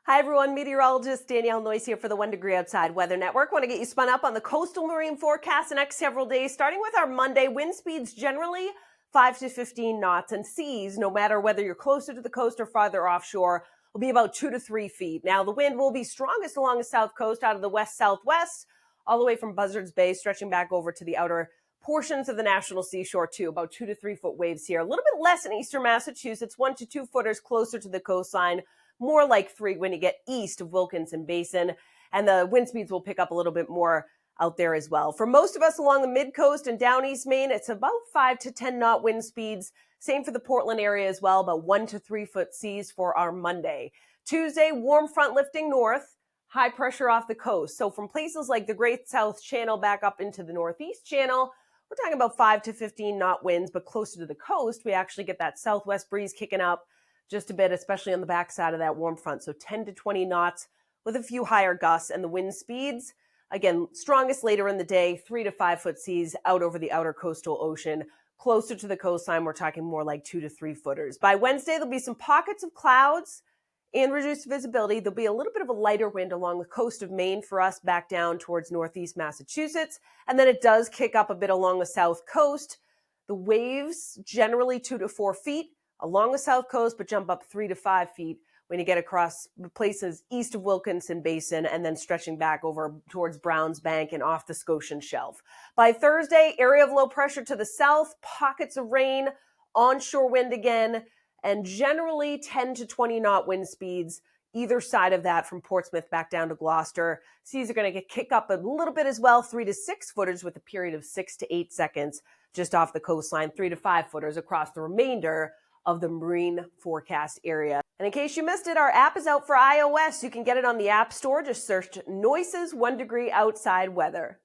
Hi everyone, meteorologist Danielle Noyes here for the 1 Degree Outside Weather Network. Want to get you spun up on the coastal marine forecast the next several days, starting with our Monday. Wind speeds generally 5 to 15 knots, and seas, no matter whether you're closer to the coast or farther offshore, will be about 2 to 3 feet. Now, the wind will be strongest along the south coast out of the west-southwest, all the way from Buzzards Bay, stretching back over to the outer portions of the national seashore too. About 2 to 3 foot waves here. A little bit less in eastern Massachusetts, 1 to 2 footers closer to the coastline. More like 3 when you get east of Wilkinson Basin, and the wind speeds will pick up a little bit more out there as well. For most of us along the mid-coast and down East Maine, it's about 5 to 10 knot wind speeds. Same for the Portland area as well, about 1 to 3 foot seas for our Monday. Tuesday, warm front lifting north, high pressure off the coast. So from places like the Great South Channel back up into the Northeast Channel, we're talking about 5 to 15 knot winds, but closer to the coast, we actually get that southwest breeze kicking up just a bit, especially on the backside of that warm front. So 10 to 20 knots with a few higher gusts, and the wind speeds, again, strongest later in the day, 3 to 5 foot seas out over the outer coastal ocean. Closer to the coastline, we're talking more like 2 to 3 footers. By Wednesday, there'll be some pockets of clouds and reduced visibility. There'll be a little bit of a lighter wind along the coast of Maine for us back down towards northeast Massachusetts. And then it does kick up a bit along the south coast. The waves generally 2 to 4 feet along the south coast, but jump up 3 to 5 feet when you get across places east of Wilkinson Basin and then stretching back over towards Browns Bank and off the Scotian Shelf. By Thursday, area of low pressure to the south, pockets of rain, onshore wind again, and generally 10 to 20 knot wind speeds either side of that from Portsmouth back down to Gloucester. Seas are going to kick up a little bit as well, 3 to 6 footers with a period of 6 to 8 seconds just off the coastline, 3 to 5 footers across the remainder of the marine forecast area. And in case you missed it, our app is out for iOS. You can get it on the App Store. Just search Noises 1 Degree Outside Weather.